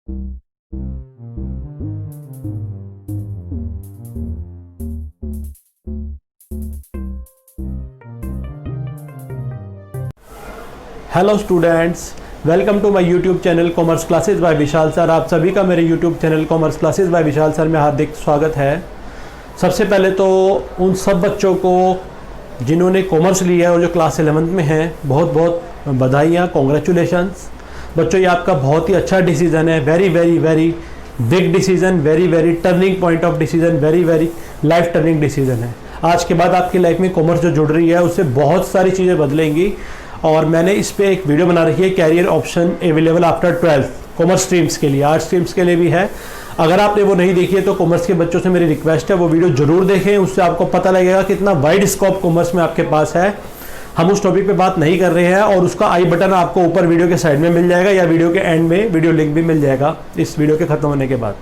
Hello students, welcome to my YouTube channel commerce classes by Vishal sir. आप सभी का मेरे YouTube channel commerce classes by Vishal sir में हार्दिक स्वागत है। सबसे पहले तो उन सब बच्चों को जिन्होंने कॉमर्स लिया है और जो क्लास 11th में हैं, बहुत बहुत बधाइयाँ, कॉन्ग्रेचुलेशंस बच्चों। ये आपका बहुत ही अच्छा डिसीज़न है, very very very big decision, very very turning point of decision, very very life turning decision है। आज के बाद आपकी लाइफ में कॉमर्स जो जुड़ रही है उससे बहुत सारी चीज़ें बदलेंगी और मैंने इस पे एक वीडियो बना रखी है, career option available after 12th commerce streams के लिए, आर्ट्स स्ट्रीम्स के लिए भी है। अगर आपने वो नहीं देखी है तो कॉमर्स के बच्चों से मेरी रिक्वेस्ट है वो वीडियो जरूर देखें, उससे आपको पता लगेगा कितना वाइड स्कोप कॉमर्स में आपके पास है। हम उस टॉपिक पे बात नहीं कर रहे हैं और उसका आई बटन आपको ऊपर वीडियो के साइड में मिल जाएगा या वीडियो के एंड में वीडियो लिंक भी मिल जाएगा इस वीडियो के खत्म होने के बाद।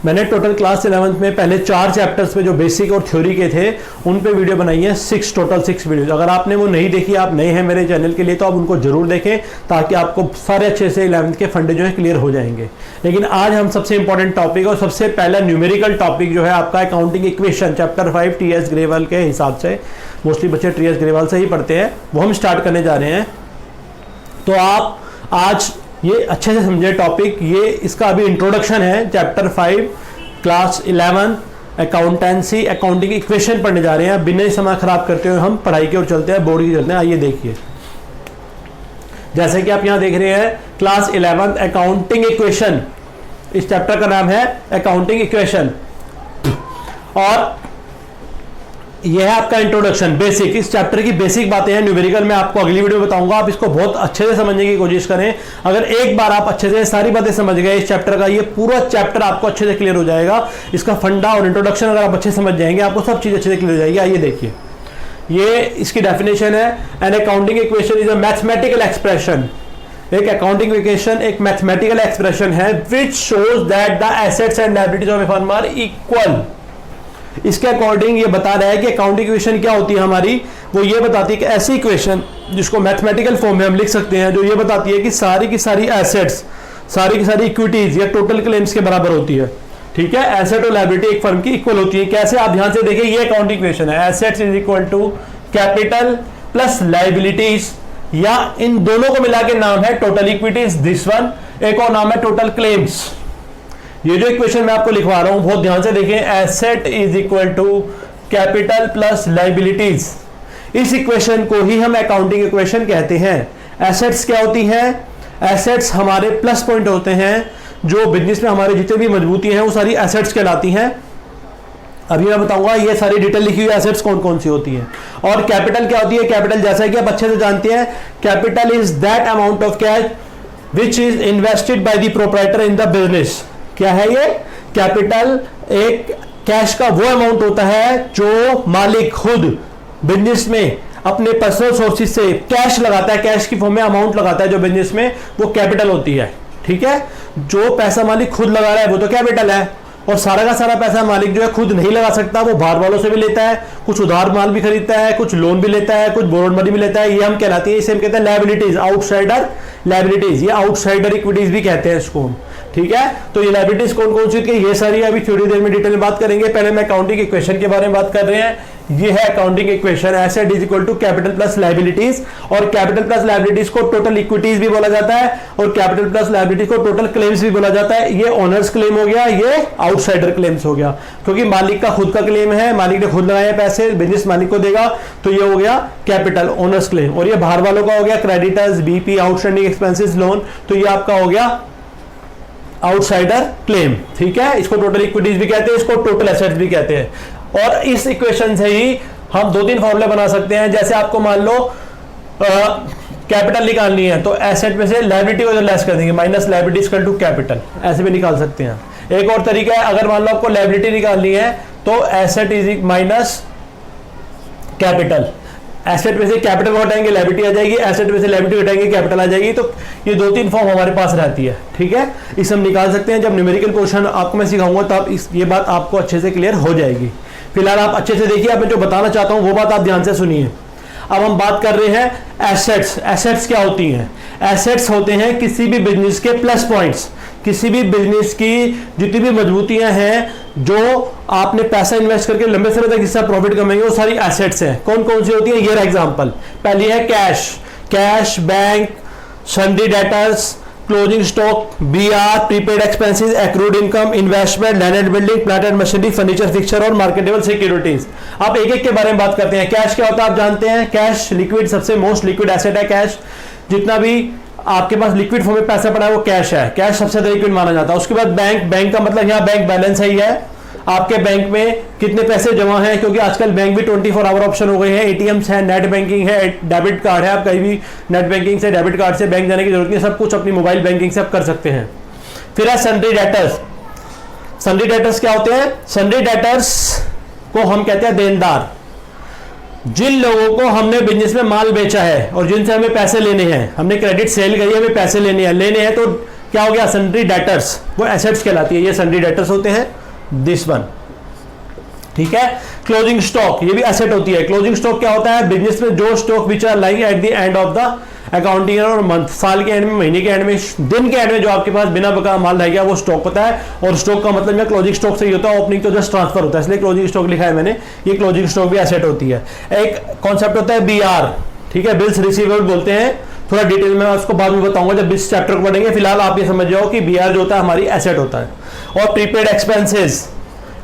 मैंने टोटल क्लास 11th में पहले 4 चैप्टर्स पे जो बेसिक और थ्योरी के थे उन पे वीडियो बनाई है, 6 वीडियोज। अगर आपने वो नहीं देखी, आप नए हैं मेरे चैनल के लिए, तो आप उनको जरूर देखें ताकि आपको सारे अच्छे से 11th के फंडे जो है क्लियर हो जाएंगे। लेकिन आज हम सबसे इंपॉर्टेंट टॉपिक और सबसे पहला न्यूमेरिकल टॉपिक जो है आपका accounting equation chapter 5 T.S.. Grewal के हिसाब से, मोस्टली बच्चे टी.एस. ग्रेवाल से ही पढ़ते हैं, वो हम स्टार्ट करने जा रहे हैं। तो आप आज ये अच्छे से समझे टॉपिक, ये इसका अभी इंट्रोडक्शन है। Chapter 5 class 11 accountancy accounting equation पढ़ने जा रहे हैं। बिना ही समय खराब करते हुए हम पढ़ाई की ओर चलते हैं, बोर्ड की चलते हैं। आइए देखिए, जैसे कि आप यहां देख रहे हैं क्लास 11 अकाउंटिंग इक्वेशन, इस चैप्टर का नाम है अकाउंटिंग इक्वेशन और यह है आपका इंट्रोडक्शन, बेसिक। इस चैप्टर की बेसिक बातें हैं, न्यूमेरिकल मैं आपको अगली वीडियो में बताऊंगा। आप इसको बहुत अच्छे से समझने की कोशिश करें। अगर एक बार आप अच्छे से सारी बातें समझ गए इस चैप्टर का, ये पूरा चैप्टर आपको अच्छे से क्लियर हो जाएगा। इसका फंडा और इंट्रोडक्शन अगर आप अच्छे समझ जाएंगे, आपको सब चीज अच्छे से क्लियर हो जाएगी। आइए देखिए, ये इसकी डेफिनेशन है। An accounting equation is a mathematical expression. एक अकाउंटिंग इक्वेशन एक मैथमेटिकल एक्सप्रेशन है which shows that the assets and liabilities of a firm are equal. इसके अकॉर्डिंग ये बता रहा है कि अकाउंटिंग इक्वेशन क्या होती है हमारी। वो ये बताती है कि ऐसी इक्वेशन जिसको मैथमेटिकल फॉर्म में हम लिख सकते हैं, जो ये बताती है कि सारी की सारी एसेट्स, सारी की सारी इक्विटीज या टोटल क्लेम्स के बराबर होती है। ठीक है, एसेट और लायबिलिटी एक फर्म की इक्वल होती है। कैसे, आप ध्यान से देखिए, ये अकाउंटिंग इक्वेशन है। Assets is equal to capital plus liabilities, या इन दोनों को मिला के नाम है टोटल इक्विटीज, दिस वन। एक और नाम है टोटल क्लेम्स। ये जो इक्वेशन मैं आपको लिखवा रहा हूं बहुत ध्यान से देखें, asset is equal to capital plus liabilities. इस इक्वेशन को ही हम अकाउंटिंग इक्वेशन कहते हैं। एसेट्स क्या होती हैं? एसेट्स हमारे प्लस पॉइंट होते हैं, जो बिजनेस में हमारे जितने भी मजबूती हैं वो सारी एसेट्स कहलाती हैं। अभी मैं बताऊंगा ये सारी डिटेल लिखी हुई एसेट्स कौन कौन सी होती हैं। और कैपिटल क्या होती है? कैपिटल जैसा कि आप अच्छे से जानते हैं, capital is that amount of cash which is invested by the proprietor in the business. क्या है ये? कैपिटल एक कैश का वो अमाउंट होता है जो मालिक खुद बिजनेस में अपने पर्सनल सोर्सेज से कैश लगाता है, कैश की फॉर्म में अमाउंट लगाता है जो बिजनेस में, वो कैपिटल होती है। ठीक है, जो पैसा मालिक खुद लगा रहा है वो तो कैपिटल है। और सारा का सारा पैसा मालिक जो है खुद नहीं लगा सकता, वो बाहर वालों से भी लेता है, कुछ उधार माल भी खरीदता है, कुछ लोन भी लेता है, कुछ बोरोड मनी भी लेता है। ये हम कहलाती है, इसे हम कहते हैं लायबिलिटीज, आउटसाइडर लायबिलिटीज, ये आउटसाइडर इक्विटीज भी कहते हैं इसको हम। ठीक है, तो ये लायबिलिटीज कौन कौन सी, ये सारी अभी थोड़ी देर में डिटेल में बात करेंगे। पहले मैं अकाउंटिंग इक्वेशन के बारे में बात कर रहे हैं। ये है accounting equation, asset is equal to capital plus liabilities. और कैपिटल प्लस लायबिलिटीज को टोटल इक्विटीज भी बोला जाता है और कैपिटल प्लस लायबिलिटीज को टोटल क्लेम्स भी बोला जाता है। ये ओनर्स क्लेम हो गया, ये आउटसाइडर क्लेम्स हो गया, क्योंकि मालिक का खुद का क्लेम है, मालिक ने खुद लगाए पैसे, बिजनेस मालिक को देगा, तो ये हो गया कैपिटल ओनर्स क्लेम। और ये बाहर वालों का हो गया creditors, BP, outstanding expenses, loan, तो ये आपका हो गया आउटसाइडर क्लेम। ठीक है, इसको टोटल इक्विटीज भी कहते हैं, इसको टोटल एसेट्स भी कहते हैं। और इस इक्वेशन से ही हम 2-3 फॉर्मूले बना सकते हैं। जैसे आपको मान लो कैपिटल निकालनी है तो एसेट में से लायबिलिटी को लेस कर देंगे, minus liability equal to capital, ऐसे भी निकाल सकते हैं। एक और तरीका है, अगर मान लो आपको लायबिलिटी निकालनी है तो asset is minus capital, asset में से कैपिटल को हटाएंगे लायबिलिटी आ जाएगी, एसेट में से लायबिलिटी हटाएंगे कैपिटल आ जाएगी। तो ये 2-3 फॉर्म हमारे पास रहती है। ठीक है, इसे हम निकाल सकते हैं। जब न्यूमेरिकल पोर्शन आपको मैं सिखाऊंगा तो आप ये बात आपको अच्छे से क्लियर हो जाएगी। फिलहाल आप अच्छे से देखिए, अब मैं जो बताना चाहता हूं वो बात आप ध्यान से सुनिए। अब हम बात कर रहे हैं एसेट्स। एसेट्स क्या होती हैं? एसेट्स होते हैं किसी भी बिजनेस के प्लस पॉइंट्स। किसी भी बिजनेस की जितनी भी मजबूतियां हैं, जो आपने पैसा इन्वेस्ट करके लंबे समय तक इससे प्रॉफिट कमाएंगे, वो सारी एसेट्स हैं। कौन कौन सी होती है? ये एग्जांपल, पहली है cash, bank, sundry debtors, closing stock, BR, prepaid expenses, accrued income, investment, land and building, plant and machinery, furniture, fixture और मार्केटेबल सिक्योरिटीज। आप एक एक के बारे में बात करते हैं। कैश क्या होता है आप जानते हैं? कैश लिक्विड, सबसे मोस्ट लिक्विड एसेट है कैश। जितना भी आपके पास लिक्विड फॉर्म में पैसा पड़ा है वो कैश है। कैश सबसे ज्यादा लिक्विड माना जाता है। उसके बाद बैंक का मतलब यहाँ बैंक बैलेंस है ही है, आपके बैंक में कितने पैसे जमा हैं, क्योंकि आजकल बैंक भी 24 आवर ऑप्शन हो गए हैं। एटीएम्स है, नेट बैंकिंग है, डेबिट कार्ड है, आप कहीं भी नेट बैंकिंग से, डेबिट कार्ड से बैंक जाने की जरूरत नहीं, सब कुछ अपनी मोबाइल बैंकिंग से आप कर सकते हैं। फिर है सन्ड्री डेटर्स। सन्ड्री डेटर्स क्या होते हैं? सन्ड्री डेटर्स को हम कहते हैं देनदार। जिन लोगों को हमने बिजनेस में माल बेचा है और जिनसे हमें पैसे लेने हैं, हमने क्रेडिट सेल करी है, हमें पैसे लेने हैं तो क्या हो गया? सन्ड्री डेटर्स, वो एसेट्स कहलाती है। ये सन्ड्री डेटर्स होते हैं, दिस वन, ठीक है। क्लोजिंग स्टॉक, ये भी एसेट होती है। क्लोजिंग स्टॉक क्या होता है? बिजनेस में जो stock which are lying at the end of the accounting year और मंथ, साल के एंड में, महीने के एंड में, दिन के एंड में जो आपके पास बिना बका माल रह गया वो स्टॉक होता है। और स्टॉक का मतलब क्लोजिंग स्टॉक से ही होता है, ओपनिंग तो जस्ट ट्रांसफर होता है, इसलिए क्लोजिंग स्टॉक लिखा है मैंने। ये क्लोजिंग स्टॉक भी एसेट होती है। एक कॉन्सेप्ट होता है बीआर, ठीक है, बिल्स रिसीवेबल बोलते हैं। थोड़ा डिटेल में उसको बाद में बताऊंगा जब इस चैप्टर को पढ़ेंगे। फिलहाल आप ये समझ जाओ कि बीआर जो होता है हमारी एसेट होता है। और प्रीपेड एक्सपेंसेस,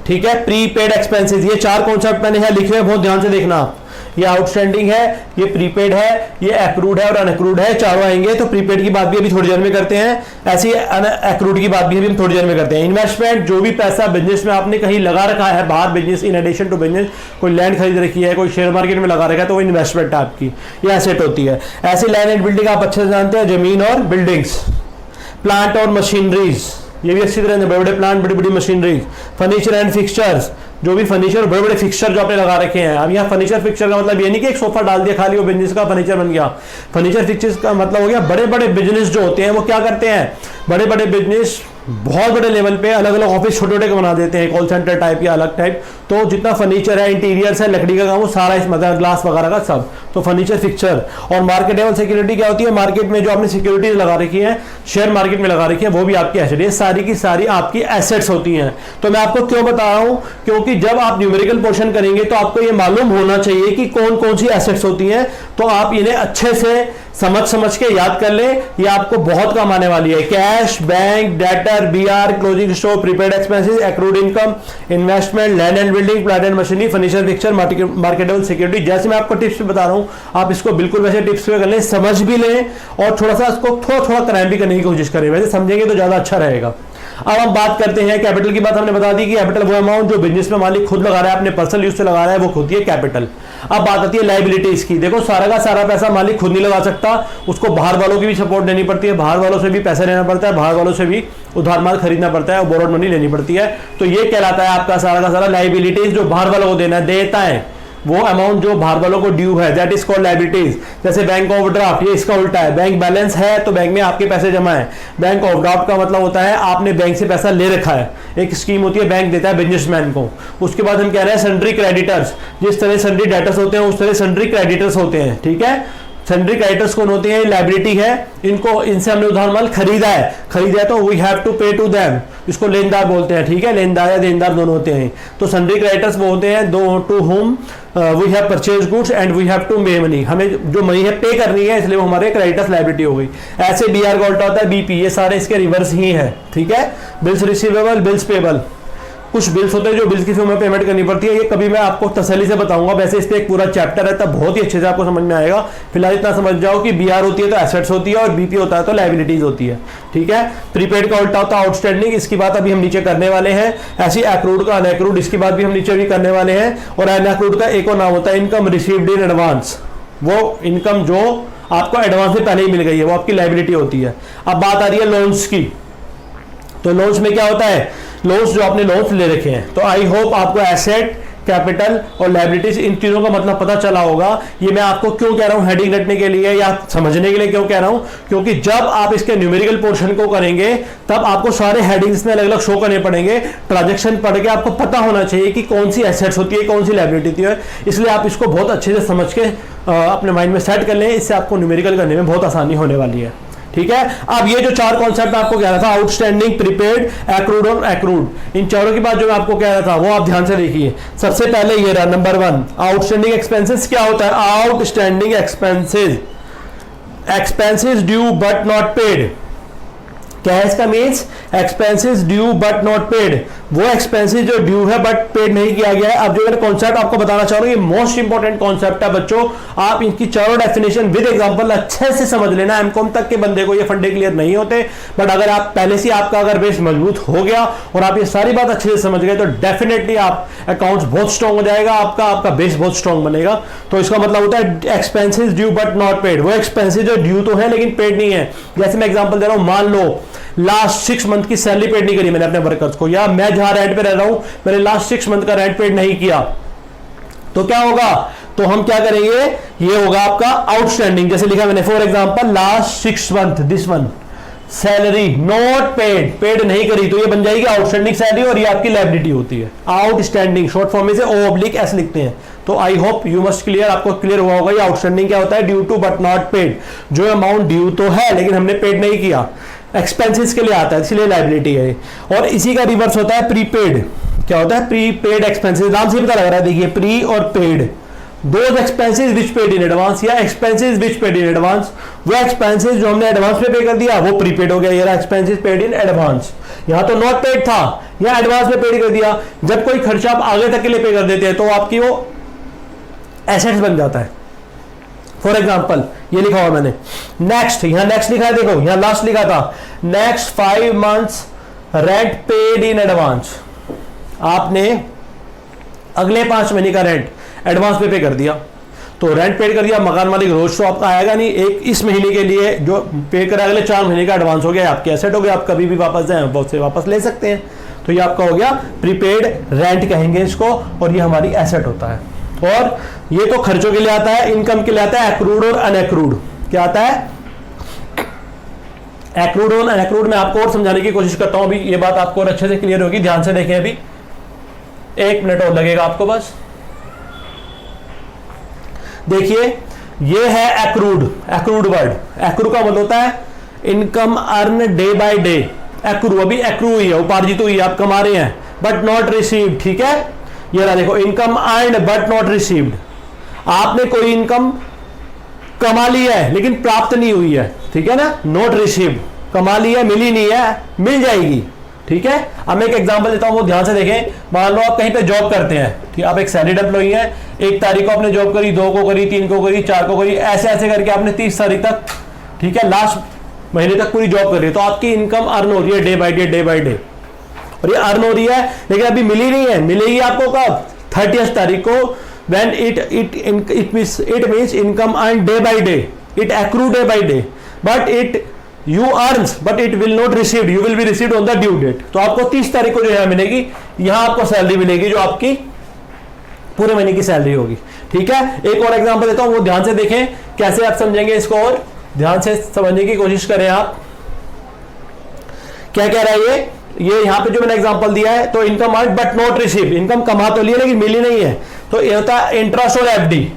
ठीक है, प्रीपेड एक्सपेंसेस, ये चार कॉन्सेप्ट मैंने यहाँ लिखे हैं, बहुत ध्यान से देखना आप। ये आउटस्टैंडिंग है, ये प्रीपेड है, ये एक्रूड है और अनएक्रूड है, चारों आएंगे। तो प्रीपेड की बात भी अभी थोड़ी देर में करते हैं, ऐसी एक्रूड की बात भी हम थोड़ी देर में करते हैं। इन्वेस्टमेंट, जो भी पैसा बिजनेस में आपने कहीं लगा रखा है बाहर, business in addition to business, कोई लैंड खरीद रखी है, कोई शेयर मार्केट में लगा रखा है, तो वो इन्वेस्टमेंट है आपकी, ये एसेट होती है। ऐसी लैंड एंड बिल्डिंग आप अच्छे से जानते हैं, जमीन और बिल्डिंग्स। प्लांट और मशीनरीज, ये भी अच्छी तरह से, बड़े बड़े प्लांट, बड़ी बड़ी मशीनरी। फर्नीचर एंड फिक्सचर्स, जो भी फर्नीचर, बड़े बड़े फिक्सचर जो आपने लगा रखे हैं। अब यहाँ फर्नीचर फिक्सचर का मतलब ये नहीं कि एक सोफा डाल दिया खाली वो बिजनेस का फर्नीचर बन गया। फर्नीचर फिक्सचर का मतलब हो गया बड़े बड़े बिजनेस जो होते हैं वो क्या करते हैं, बड़े बड़े बिजनेस बहुत बड़े लेवल पे अलग अलग ऑफिस छोटे छोटे बना देते हैं, कॉल सेंटर टाइप या अलग टाइप। तो जितना फर्नीचर है, इंटीरियर्स है, लकड़ी का काम, वो सारा इस मतलब ग्लास वगैरह का सब, तो फर्नीचर फिक्सचर। और मार्केटेबल सिक्योरिटी क्या होती है? मार्केट में जो आपने सिक्योरिटी लगा रखी है, शेयर मार्केट में लगा रखी है, वो भी आपकी एसेट, ये सारी की सारी आपकी एसेट्स होती हैं। तो मैं आपको क्यों बता रहा हूं? क्योंकि जब आप न्यूमेरिकल पोर्शन करेंगे तो आपको ये मालूम होना चाहिए कि कौन कौन सी एसेट्स होती हैं, तो आप इन्हें अच्छे से समझ के याद कर ले, ये आपको बहुत काम आने वाली है। Cash, bank, debtor, BR, closing stock, prepaid expenses, accrued income, investment, land and building, plant and machinery, furniture, fixture, marketable security. जैसे मैं आपको टिप्स बता रहा हूं, आप इसको बिल्कुल वैसे टिप्स पे कर लें, समझ भी लें और थोड़ा सा इसको थोड़ा क्रैम भी करने की कोशिश करें। वैसे समझेंगे तो ज्यादा अच्छा रहेगा। अब हम बात करते हैं कैपिटल की। बात हमने बता दी कि कैपिटल वो अमाउंट जो बिजनेस में मालिक खुद लगा रहा है, अपने पर्सनल यूज से लगा रहा है, वो खुद ही है कैपिटल। अब बात आती है लायबिलिटीज की। देखो सारा का सारा पैसा मालिक खुद नहीं लगा सकता, उसको बाहर वालों की भी सपोर्ट लेनी पड़ती है, बाहर वालों से भी पैसा लेना पड़ता है, बाहर वालों से भी उधार माल खरीदना पड़ता है और बोरोड मनी लेनी पड़ती है। तो ये कहलाता है आपका सारा का सारा लायबिलिटीज, जो बाहर वालों को देना देता है, वो अमाउंट जो बाहर वालों को ड्यू है, दैट इज कॉल्ड लायबिलिटीज। जैसे बैंक ओवरड्राफ्ट, ये इसका उल्टा है। बैंक बैलेंस है तो बैंक में आपके पैसे जमा है। बैंक ओवरड्राफ्ट का मतलब होता है आपने बैंक से पैसा ले रखा है, एक स्कीम होती है, बैंक देता है बिजनेसमैन को। उसके बाद हम कह रहे हैं सन्ड्री क्रेडिटर्स। जिस तरह सन्ड्री डेटर्स होते हैं उस तरह सन्ड्री क्रेडिटर्स होते हैं, ठीक है। सन्ड्री क्रेडिटर्स कौन होते हैं? लायबिलिटी है, इनको, इनसे हमने उधार माल खरीदा है तो वी हैव टू पे टू देम, इसको लेनदार बोलते हैं, ठीक है। लेनदार या देनदार दोनों होते हैं। तो सन्ड्री क्रेडिटर्स वो होते हैं दो to whom we have purchase goods and we have to pay money, हमें जो मनी है पे करनी है, इसलिए वो हमारे क्रेडिटर्स लायबिलिटी हो गई। ऐसे बीआर का उल्टा होता है बीपी, ये सारे इसके रिवर्स ही है, ठीक है। बिल्स रिसीवेबल, बिल्स पेबल, कुछ बिल्स होते हैं जो बिल्स की फॉर्म में पेमेंट करनी पड़ती है, ये कभी मैं आपको तसल्ली से बताऊंगा। वैसे इस पे एक पूरा चैप्टर है, तब बहुत ही अच्छे से आपको समझ में आएगा। फिलहाल इतना समझ जाओ कि बीआर होती है तो एसेट्स होती है और बीपी होता है तो लायबिलिटीज होती है, ठीक है। प्रीपेड का उल्टा होता है आउटस्टैंडिंग, इसकी बात अभी हम नीचे करने वाले हैं। ऐसी एक्रूड का अनएक्रूड, इसकी बात भी हम नीचे भी करने वाले हैं। और अनएक्रूड का एक और नाम होता है इनकम रिसीव्ड इन एडवांस, वो इनकम जो आपको एडवांस से पहले ही मिल गई है, वो आपकी लायबिलिटी होती है। अब बात आ रही है लोन्स की। तो लोन्स में क्या होता है? लोन्स जो आपने लोन्स ले रखे हैं। तो आई होप आपको एसेट, कैपिटल और लायबिलिटीज, इन तीनों का मतलब पता चला होगा। ये मैं आपको क्यों कह रहा हूं, हेडिंग रटने के लिए या समझने के लिए क्यों कह रहा हूं? क्योंकि जब आप इसके न्यूमेरिकल पोर्शन को करेंगे तब आपको सारे हेडिंग्स में अलग अलग शो करने पड़ेंगे। ट्रांजैक्शन पढ़ के आपको पता होना चाहिए कि कौन सी एसेट्स होती है, कौन सी लायबिलिटी होती है। इसलिए आप इसको बहुत अच्छे से समझ के अपने माइंड में सेट कर लें, इससे आपको न्यूमेरिकल करने में बहुत आसानी होने वाली है, ठीक है। अब ये जो चार कॉन्सेप्ट मैं आपको कह रहा था, आउटस्टैंडिंग, प्रीपेड, एक्रूड और एक्रूड, इन चारों की बात जो मैं आपको कह रहा था वो आप ध्यान से देखिए। सबसे पहले ये रहा नंबर 1, आउटस्टैंडिंग एक्सपेंसेस। क्या होता है outstanding expenses? Expenses due but not paid. क्या है इसका means? Expenses due but not paid, वो एक्सपेंसेस जो ड्यू है बट पेड नहीं किया गया है। अब जो मैंने कॉन्सेप्ट आपको बताना चाह रहा हूं, ये मोस्ट इंपॉर्टेंट कॉन्सेप्ट है बच्चों, आप इनकी चारों डेफिनेशन विद एग्जांपल अच्छे से समझ लेना। एमकॉम तक के बंदे को ये फंडे क्लियर नहीं होते, बट अगर आप पहले से आपका अगर बेस मजबूत हो गया और आप ये सारी बात अच्छे से समझ गए तो डेफिनेटली आप अकाउंट्स बहुत स्ट्रॉन्ग हो जाएगा, आपका बेस बहुत स्ट्रॉन्ग बनेगा। तो इसका मतलब होता है expenses due but not paid, वो एक्सपेंसेस जो ड्यू तो है लेकिन पेड नहीं है। जैसे मैं एग्जांपल दे रहा हूं, मान लो लास्ट 6 मंथ की सैलरी पेड नहीं करी मैंने अपने वर्कर्स को, या मैं जहां रेंट पे रह रहा हूं मैंने लास्ट 6 मंथ का रेंट पेड नहीं किया, तो क्या होगा? तो हम क्या करेंगे, ये होगा आपका आउटस्टैंडिंग। जैसे लिखा मैंने for example last 6 month this month salary not paid, paid नहीं करी, तो ये बन जाएगी आउटस्टैंडिंग सैलरी और ये आपकी लायबिलिटी होती है। आउटस्टैंडिंग शॉर्ट फॉर्म में से O/S लिखते हैं। तो I hope you must clear, आपको क्लियर हुआ होगा ये आउटस्टैंडिंग क्या होता है। Due to but not paid, जो अमाउंट ड्यू तो है लेकिन हमने पेड नहीं किया, एक्सपेंसेस के लिए आता है इसलिए लायबिलिटी है। और इसी का रिवर्स होता है प्रीपेड। क्या होता है? प्रीपेड एक्सपेंसेस, नाम से पता लग रहा है, देखिए प्री और paid, those expenses which paid in advance या expenses which paid in advance. वो एक्सपेंसेस जो हमने एडवांस में पे कर दिया वो प्रीपेड हो गया, ये एक्सपेंसेस पेड इन एडवांस। यहां तो नॉट पेड था, या एडवांस में पेड कर दिया। जब कोई खर्चा आप आगे तक के लिए पे कर देते हैं तो आपकी वो एसेट्स बन जाता है। फॉर एग्जाम्पल ये लिखा हुआ मैंने नेक्स्ट, यहां नेक्स्ट लिखा है, देखो यहां लास्ट लिखा था next 5 months rent paid in advance. आपने अगले 5 महीने का रेंट एडवांस पे कर दिया, तो रेंट पेड कर दिया, मकान मालिक रोज तो आपका आएगा नहीं, एक इस महीने के लिए जो पे करा अगले 4 महीने का एडवांस हो गया, आपके एसेट हो गया, आप कभी भी वापस जाए बहुत से वापस ले सकते हैं। तो ये आपका हो गया प्रीपेड रेंट कहेंगे इसको, और ये हमारी एसेट होता है। और ये तो खर्चों के लिए आता है, इनकम के लिए आता है एक्रूड और अनएक्रूड। क्या आता है? एक्रूड और अनएक्रूड। मैं आपको और समझाने की कोशिश करता हूं, अभी ये बात आपको और अच्छे से क्लियर होगी, ध्यान से देखें। अभी 1 मिनट और लगेगा आपको बस। देखिए ये है एक्रूड, एक्रूड वर्ड, एक्रू का मतलब होता है income earn day by day. Accrue अभी एक्रू हुई है, उपार्जित हुई है, आप कमा रहे हैं, बट नॉट रिसीव्ड। ठीक है, ये रहा देखो, income earn but not received. आपने कोई इनकम कमा ली है लेकिन प्राप्त नहीं हुई है, ठीक है ना, नॉट रिसीव्ड। कमा ली है, मिली नहीं है, मिल जाएगी। ठीक है, अब मैं एक एग्जांपल देता हूं, वो ध्यान से देखें। मान लो आप कहीं पे जॉब करते हैं, ठीक, आप एक सैलरीड एम्प्लॉई हैं, 1 तारीख को आपने जॉब करी, 2 को करी, 3 को करी, 4 को करी, ऐसे ऐसे करके आपने 30 तारीख तक, ठीक है, लास्ट महीने तक पूरी जॉब करी, तो आपकी इनकम अर्न हो रही है day by day, day by day, और ये अर्न हो रही है, लेकिन अभी मिली नहीं है। मिलेगी आपको कब? 30th तारीख को, when it means income earned day by day, it accrue day by day, but you earns but it will not received, you will be received on the due date। तो आपको 30 तारीख को जो है मिलेगी, यहां आपको सैलरी मिलेगी जो आपकी पूरे महीने की सैलरी होगी। ठीक है, एक और एग्जांपल देता हूं, वो ध्यान से देखें कैसे आप समझेंगे इसको, और ध्यान से समझने की कोशिश करें आप। क्या कह रहा है ये यहां पे जो मैंने एग्जांपल दिया है, तो income earn but not receive, income कमा तो लिया लेकिन मिली नहीं है, तो ये होता है इंटरेस्ट और एफडी।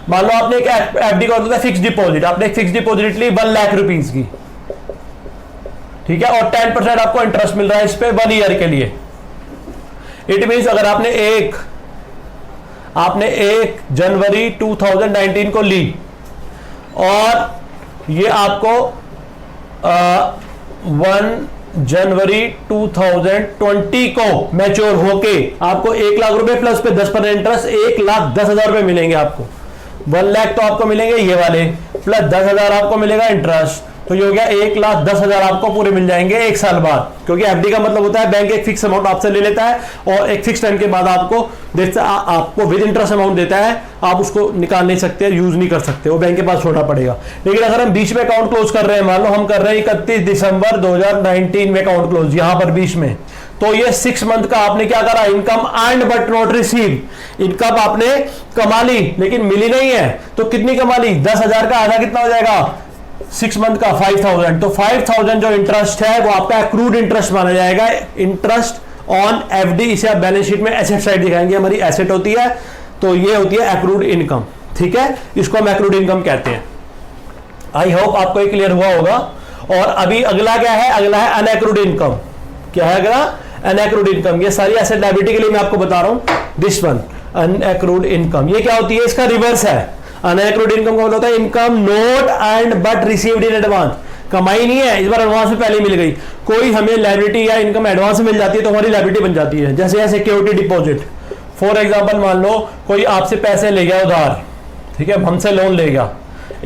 मान लो आपने एक एफडी का होता है फिक्स डिपॉजिट, आपने एक फिक्स डिपॉजिट ली 1 लाख रुपीज की, ठीक है, और 10% आपको इंटरेस्ट मिल रहा है इस पे 1 ईयर के लिए। इट मींस अगर आपने एक जनवरी 2019 को ली और ये आपको 1 जनवरी 2020 को मैच्योर होके आपको 1 लाख रुपए प्लस पे 10% इंटरेस्ट 1,10,000 रुपए मिलेंगे आपको। 1 लाख तो आपको मिलेंगे ये वाले, प्लस 10,000 आपको मिलेगा इंटरेस्ट, तो ये हो गया 1,10,000 आपको पूरे मिल जाएंगे 1 साल बाद। क्योंकि एफडी का मतलब होता है बैंक एक फिक्स अमाउंट आपसे ले लेता है और एक फिक्स टाइम के बाद आपको विद इंटरेस्ट अमाउंट देता है, आप उसको निकाल नहीं सकते, यूज नहीं कर सकते, वो बैंक के पास छोड़ना पड़ेगा। लेकिन अगर हम बीच में अकाउंट क्लोज कर रहे हैं, मान लो हम कर रहे हैं 31 दिसंबर 2019 में अकाउंट क्लोज, यहां पर बीच में, तो ये 6 मंथ का आपने क्या करा, income earned but not receive. Income आपने कमा ली लेकिन मिली नहीं है, तो कितनी कमा ली? 10,000 का आधा कितना हो जाएगा 6 मंथ का? 5,000। तो 5,000 जो इंटरेस्ट है वो आपका एक्रूड इंटरेस्ट माना जाएगा, इंटरेस्ट ऑन एफडी। इसे आप बैलेंस शीट में एसेट साइड दिखाएंगे, हमारी एसेट होती है, तो ये होती है एक्रूड इनकम। ठीक है, इसको हम एक्रूड इनकम कहते हैं। आई होप आपको ये क्लियर हुआ होगा। और अभी अगला क्या है, अगला है अनएक्रूड इनकम। क्या है अगला? अनएक्रूड इनकम। ये सारी एसेट लायबिलिटी के लिए मैं आपको बता रहा हूं, दिस वन अनएक्रूड इनकम। ये क्या होती है? इसका रिवर्स है। अनएक्रूड इनकम का मतलब होता है income not and but received in advance. कमाई नहीं है, इस बार एडवांस में पहले मिल गई। कोई हमें लायबिलिटी या इनकम एडवांस में मिल जाती है तो हमारी लायबिलिटी बन जाती है। जैसे सिक्योरिटी डिपॉजिट, फॉर एग्जांपल मान लो कोई आपसे पैसे ले गया उधार, ठीक है, हमसे लोन ले गया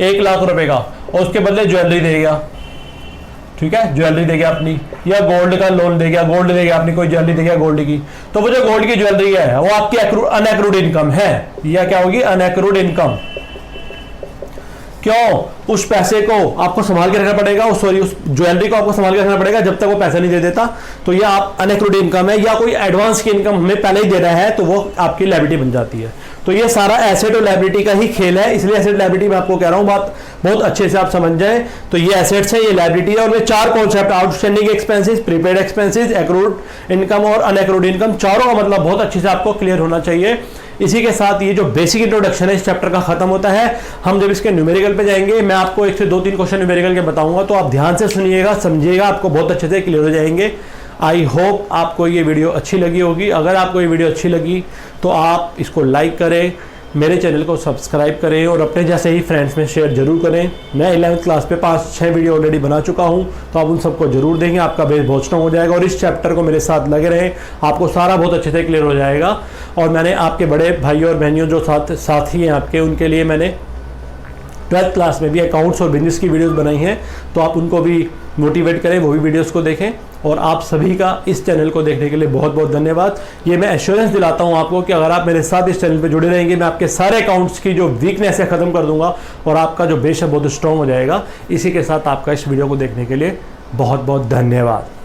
1 लाख रुपए का और उसके बदले ज्वेलरी दे गया, ठीक है, ज्वेलरी दे गया अपनी, या गोल्ड का लोन दे गया, गोल्ड दे गया अपनी, कोई ज्वेलरी दे गया गोल्ड की, तो वो जो गोल्ड की ज्वेलरी है वो आपकी अनएक्रूड इनकम है। या क्या होगी? अनएक्रूड इनकम। क्यों? उस पैसे को आपको संभाल के रखना पड़ेगा, उस ज्वेलरी को आपको संभाल के रखना पड़ेगा जब तक वो पैसा नहीं दे देता, तो ये आप अनएक्रूड इनकम है। या कोई एडवांस की इनकम हमें पहले ही दे रहा है तो वो आपकी लायबिलिटी बन जाती है। तो ये सारा एसेट और लायबिलिटी का ही खेल है, इसलिए एसेट लायबिलिटी मैं आपको कह रहा हूं, बात बहुत अच्छे से आप समझ जाए। तो ये एसेट्स है, ये लायबिलिटी है, और ये 4 concept, outstanding expenses, prepaid expenses, accrued income और अनएक्रूड इनकम, चारों का मतलब बहुत अच्छे से आपको क्लियर होना चाहिए। इसी के साथ ये जो बेसिक इंट्रोडक्शन है इस चैप्टर का खत्म होता है। हम जब इसके न्यूमेरिकल पे जाएंगे, मैं आपको 1 से 2-3 क्वेश्चन न्यूमेरिकल के बताऊंगा, तो आप ध्यान से सुनिएगा, समझिएगा, आपको बहुत अच्छे से क्लियर हो जाएंगे। आई होप आपको ये वीडियो अच्छी लगी होगी। अगर आपको ये वीडियो अच्छी लगी तो आप इसको लाइक करें, मेरे चैनल को सब्सक्राइब करें और अपने जैसे ही फ्रेंड्स में शेयर जरूर करें। मैं 11th क्लास पे 5-6 वीडियो ऑलरेडी बना चुका हूं, तो आप उन सबको जरूर देंगे, आपका बेस बहुत स्ट्रॉन्ग हो जाएगा। और इस चैप्टर को मेरे साथ लगे रहें, आपको सारा बहुत अच्छे से क्लियर हो जाएगा। और मैंने आपके बड़े भाइयों और बहनियों जो साथी हैं आपके, उनके लिए मैंने 12th क्लास में भी अकाउंट्स और बिजनेस की वीडियोस बनाई हैं, तो आप उनको भी मोटिवेट करें, वो भी वीडियोस को देखें। और आप सभी का इस चैनल को देखने के लिए बहुत बहुत धन्यवाद। ये मैं एश्योरेंस दिलाता हूं आपको कि अगर आप मेरे साथ इस चैनल पे जुड़े रहेंगे, मैं आपके सारे अकाउंट्स की जो वीकनेस है ख़त्म कर दूंगा और आपका जो बेस है बहुत स्ट्रॉन्ग हो जाएगा। इसी के साथ आपका इस वीडियो को देखने के लिए बहुत बहुत धन्यवाद।